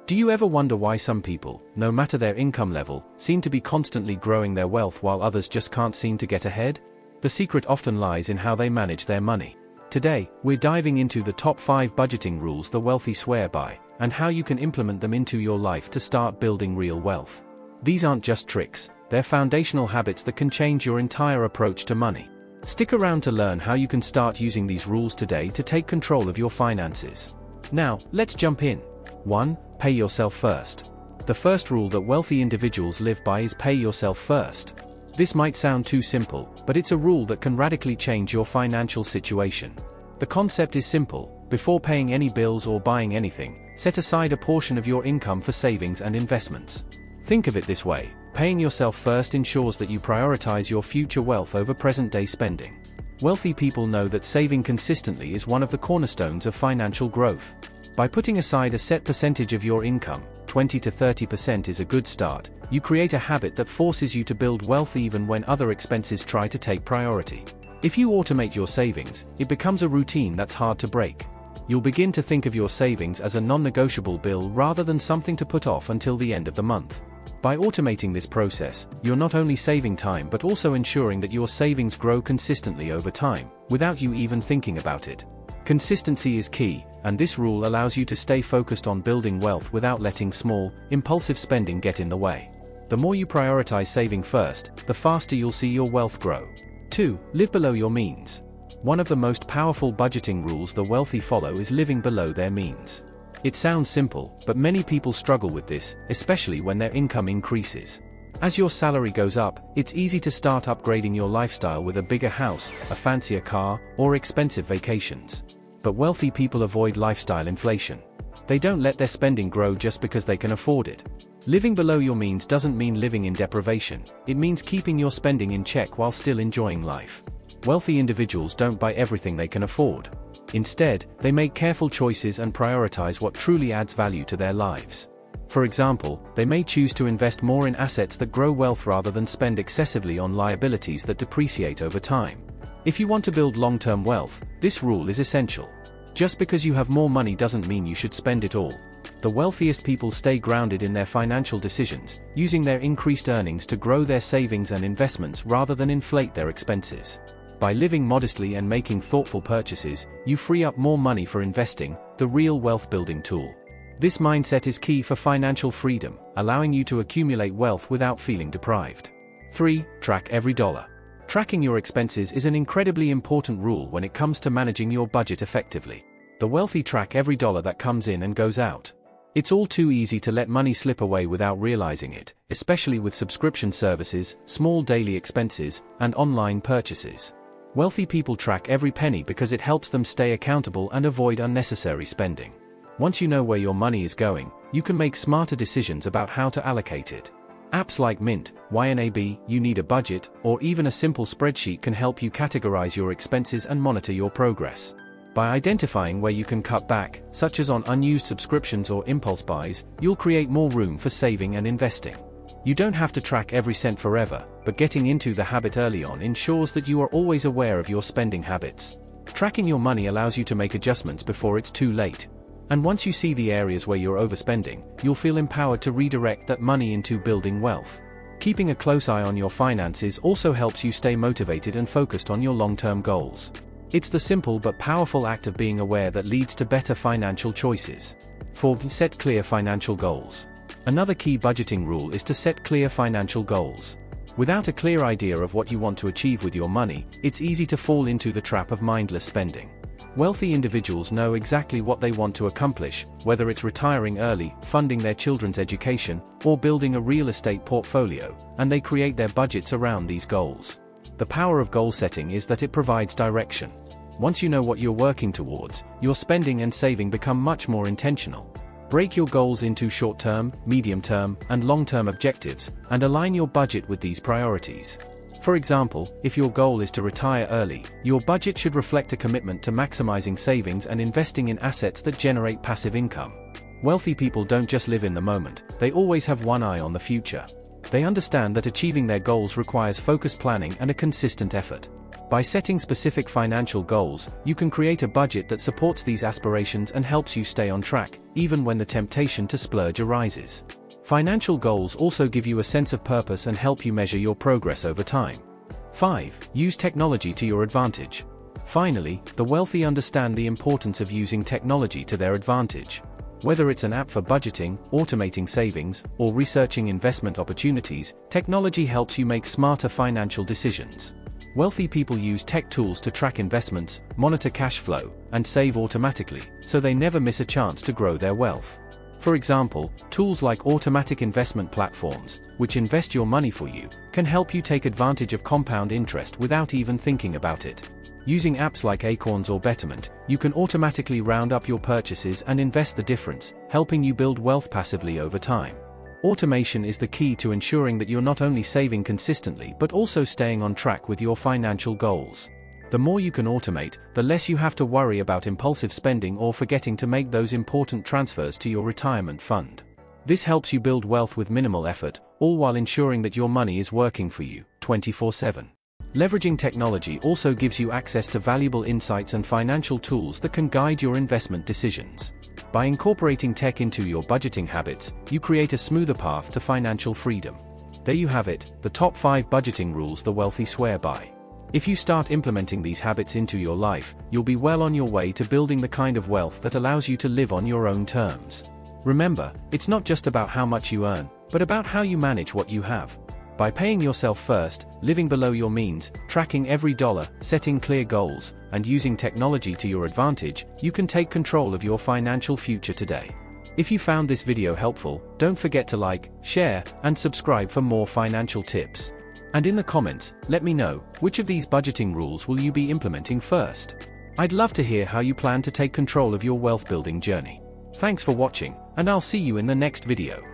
Do you ever wonder why some people, no matter their income level, seem to be constantly growing their wealth while others just can't seem to get ahead? The secret often lies in how they manage their money. Today, we're diving into the top 5 budgeting rules the wealthy swear by, and how you can implement them into your life to start building real wealth. These aren't just tricks, they're foundational habits that can change your entire approach to money. Stick around to learn how you can start using these rules today to take control of your finances. Now, let's jump in. 1. Pay yourself first. The first rule that wealthy individuals live by is pay yourself first. This might sound too simple, but it's a rule that can radically change your financial situation. The concept is simple: before paying any bills or buying anything, set aside a portion of your income for savings and investments. Think of it this way: paying yourself first ensures that you prioritize your future wealth over present-day spending. Wealthy people know that saving consistently is one of the cornerstones of financial growth. By putting aside a set percentage of your income, 20 to 30% is a good start, you create a habit that forces you to build wealth even when other expenses try to take priority. If you automate your savings, it becomes a routine that's hard to break. You'll begin to think of your savings as a non-negotiable bill rather than something to put off until the end of the month. By automating this process, you're not only saving time but also ensuring that your savings grow consistently over time, without you even thinking about it. Consistency is key, and this rule allows you to stay focused on building wealth without letting small, impulsive spending get in the way. The more you prioritize saving first, the faster you'll see your wealth grow. 2. Live below your means. One of the most powerful budgeting rules the wealthy follow is living below their means. It sounds simple, but many people struggle with this, especially when their income increases. As your salary goes up, it's easy to start upgrading your lifestyle with a bigger house, a fancier car, or expensive vacations. But wealthy people avoid lifestyle inflation. They don't let their spending grow just because they can afford it. Living below your means doesn't mean living in deprivation, it means keeping your spending in check while still enjoying life. Wealthy individuals don't buy everything they can afford. Instead, they make careful choices and prioritize what truly adds value to their lives. For example, they may choose to invest more in assets that grow wealth rather than spend excessively on liabilities that depreciate over time. If you want to build long-term wealth, this rule is essential. Just because you have more money doesn't mean you should spend it all. The wealthiest people stay grounded in their financial decisions, using their increased earnings to grow their savings and investments rather than inflate their expenses. By living modestly and making thoughtful purchases, you free up more money for investing, the real wealth-building tool. This mindset is key for financial freedom, allowing you to accumulate wealth without feeling deprived. 3. Track every dollar. Tracking your expenses is an incredibly important rule when it comes to managing your budget effectively. The wealthy track every dollar that comes in and goes out. It's all too easy to let money slip away without realizing it, especially with subscription services, small daily expenses, and online purchases. Wealthy people track every penny because it helps them stay accountable and avoid unnecessary spending. Once you know where your money is going, you can make smarter decisions about how to allocate it. Apps like Mint, YNAB, You Need a Budget, or even a simple spreadsheet can help you categorize your expenses and monitor your progress. By identifying where you can cut back, such as on unused subscriptions or impulse buys, you'll create more room for saving and investing. You don't have to track every cent forever, but getting into the habit early on ensures that you are always aware of your spending habits. Tracking your money allows you to make adjustments before it's too late. And once you see the areas where you're overspending, you'll feel empowered to redirect that money into building wealth. Keeping a close eye on your finances also helps you stay motivated and focused on your long-term goals. It's the simple but powerful act of being aware that leads to better financial choices. 4. Set clear financial goals. Another key budgeting rule is to set clear financial goals. Without a clear idea of what you want to achieve with your money, it's easy to fall into the trap of mindless spending. Wealthy individuals know exactly what they want to accomplish, whether it's retiring early, funding their children's education, or building a real estate portfolio, and they create their budgets around these goals. The power of goal setting is that it provides direction. Once you know what you're working towards, your spending and saving become much more intentional. Break your goals into short-term, medium-term, and long-term objectives, and align your budget with these priorities. For example, if your goal is to retire early, your budget should reflect a commitment to maximizing savings and investing in assets that generate passive income. Wealthy people don't just live in the moment, they always have one eye on the future. They understand that achieving their goals requires focused planning and a consistent effort. By setting specific financial goals, you can create a budget that supports these aspirations and helps you stay on track, even when the temptation to splurge arises. Financial goals also give you a sense of purpose and help you measure your progress over time. 5. Use technology to your advantage. Finally, the wealthy understand the importance of using technology to their advantage. Whether it's an app for budgeting, automating savings, or researching investment opportunities, technology helps you make smarter financial decisions. Wealthy people use tech tools to track investments, monitor cash flow, and save automatically, so they never miss a chance to grow their wealth. For example, tools like automatic investment platforms, which invest your money for you, can help you take advantage of compound interest without even thinking about it. Using apps like Acorns or Betterment, you can automatically round up your purchases and invest the difference, helping you build wealth passively over time. Automation is the key to ensuring that you're not only saving consistently but also staying on track with your financial goals. The more you can automate, the less you have to worry about impulsive spending or forgetting to make those important transfers to your retirement fund. This helps you build wealth with minimal effort, all while ensuring that your money is working for you, 24/7. Leveraging technology also gives you access to valuable insights and financial tools that can guide your investment decisions. By incorporating tech into your budgeting habits, you create a smoother path to financial freedom. There you have it, the top 5 budgeting rules the wealthy swear by. If you start implementing these habits into your life, you'll be well on your way to building the kind of wealth that allows you to live on your own terms. Remember, it's not just about how much you earn, but about how you manage what you have. By paying yourself first, living below your means, tracking every dollar, setting clear goals, and using technology to your advantage, you can take control of your financial future today. If you found this video helpful, don't forget to like, share, and subscribe for more financial tips. And in the comments, let me know, which of these budgeting rules will you be implementing first? I'd love to hear how you plan to take control of your wealth building journey. Thanks for watching, and I'll see you in the next video.